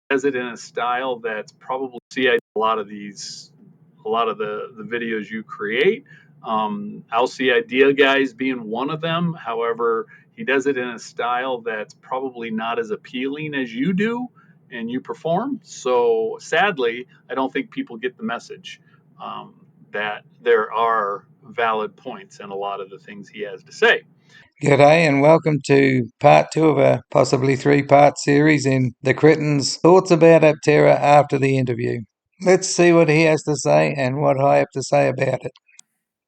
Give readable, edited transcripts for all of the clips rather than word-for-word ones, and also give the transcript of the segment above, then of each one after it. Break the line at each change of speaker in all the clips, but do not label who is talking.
Does it in a style that's probably see I a lot of a lot of the videos you create. I'll see idea guys being one of them. However, he does it in a style that's probably not as appealing as you do and you perform. So sadly, I don't think people get the message that there are valid points in a lot of the things he has to say.
G'day and welcome to part two of a possibly three-part series in the Cretin's thoughts about Aptera after the interview. Let's see what he has to say and what I have to say about it.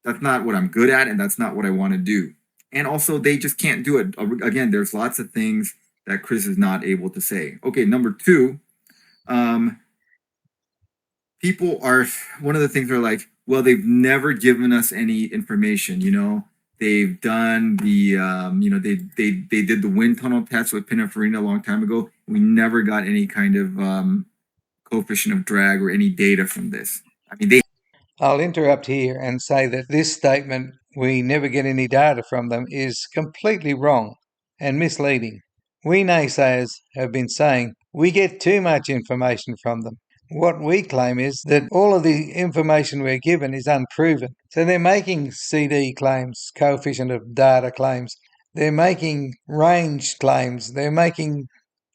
That's not what I'm good at, and that's not what I want to do. And also, they just can't do it. Again, there's lots of things that Chris is not able to say. Okay, number two, um, people are one of the things they're like, well, they've never given us any information. They've done they did the wind tunnel test with Pininfarina a long time ago. We never got any kind of coefficient of drag or any data from this. I mean, they
I'll interrupt here and say that this statement, we never get any data from them, is completely wrong and misleading. We naysayers have been saying we get too much information from them. What we claim is that all of the information we're given is unproven. So they're making CD claims, coefficient of data claims. They're making range claims. They're making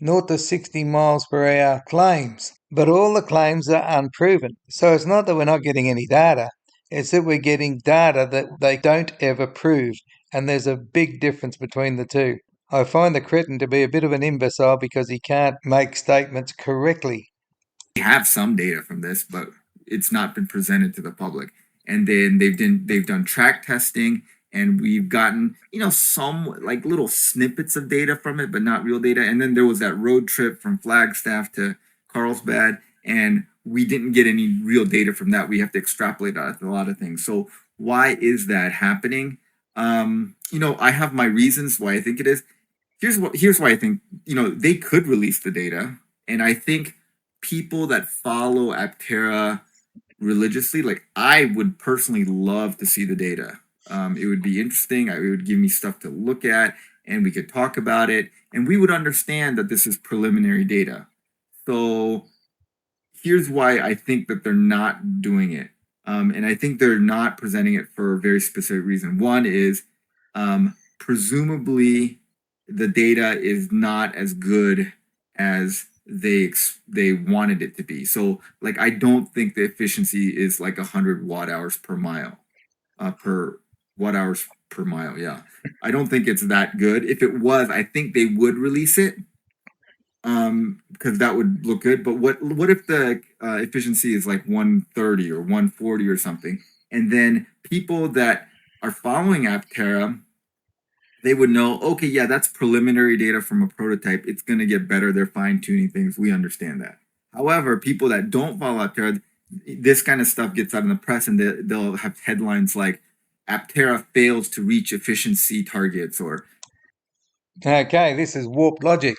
0 to 60 miles per hour claims. But all the claims are unproven. So it's not that we're not getting any data. It's that we're getting data that they don't ever prove. And there's a big difference between the two. I find the cretin to be a bit of an imbecile because he can't make statements correctly.
have some data from this, but it's not been presented to the public. And then they've done track testing, and we've gotten some like little snippets of data from it, but not real data. And then there was that road trip from Flagstaff to Carlsbad, and we didn't get any real data from that. We have to extrapolate out a lot of things. So why is that happening? I have my reasons why I think it is. Here's why I think they could release the data, and I think people that follow Aptera religiously, like I would personally love to see the data. It would be interesting. It would give me stuff to look at, and we could talk about it, and we would understand that this is preliminary data. So here's why I think that they're not doing it. And I think they're not presenting it for a very specific reason. One is presumably the data is not as good as they wanted it to be. So like I don't think the efficiency is like 100 watt hours per mile, per watt hours per mile. Yeah, I don't think it's that good. If it was, I think they would release it, because that would look good. But what if the efficiency is like 130 or 140 or something, and then people that are following Aptera, they would know, okay, yeah, that's preliminary data from a prototype. It's going to get better. They're fine tuning things. We understand that. However, people that don't follow Aptera, this kind of stuff gets out in the press, and they'll have headlines like Aptera fails to reach efficiency targets, or
Okay, this is warped logic.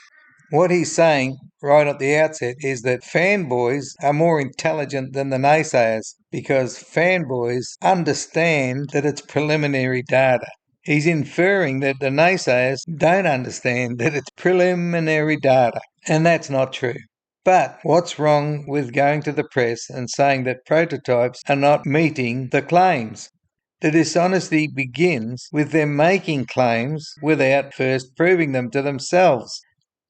What he's saying right at the outset is that fanboys are more intelligent than the naysayers because fanboys understand that it's preliminary data. He's inferring that the naysayers don't understand that it's preliminary data, and that's not true. But what's wrong with going to the press and saying that prototypes are not meeting the claims? The dishonesty begins with them making claims without first proving them to themselves.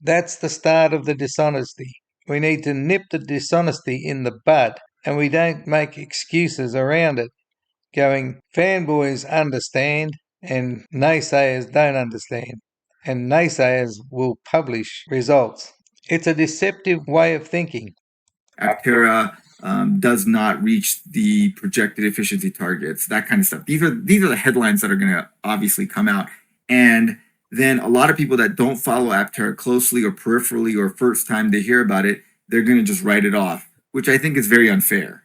That's the start of the dishonesty. We need to nip the dishonesty in the bud, and we don't make excuses around it, going, fanboys understand and naysayers don't understand, and naysayers will publish results. It's a deceptive way of thinking.
Aptera does not reach the projected efficiency targets, that kind of stuff. These are the headlines that are going to obviously come out, and then a lot of people that don't follow Aptera closely or peripherally or first time they hear about it, they're going to just write it off, which I think is very unfair.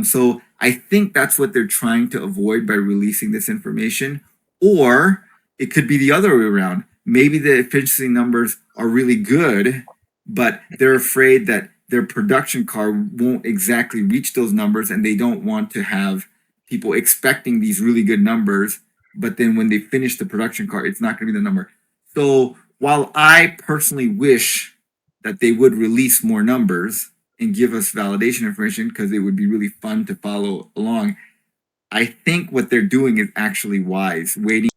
So I think that's what they're trying to avoid by releasing this information, or it could be the other way around. Maybe the efficiency numbers are really good, but they're afraid that their production car won't exactly reach those numbers, and they don't want to have people expecting these really good numbers, but then when they finish the production car, it's not going to be the number. So while I personally wish that they would release more numbers and give us validation information because it would be really fun to follow along. I think what they're doing is actually wise, waiting.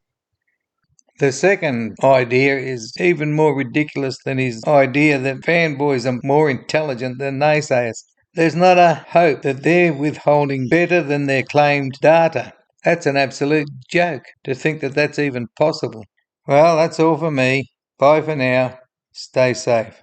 The second idea is even more ridiculous than his idea that fanboys are more intelligent than naysayers. There's not a hope that they're withholding better than their claimed data. That's an absolute joke to think that that's even possible. Well, that's all for me. Bye for now. Stay safe.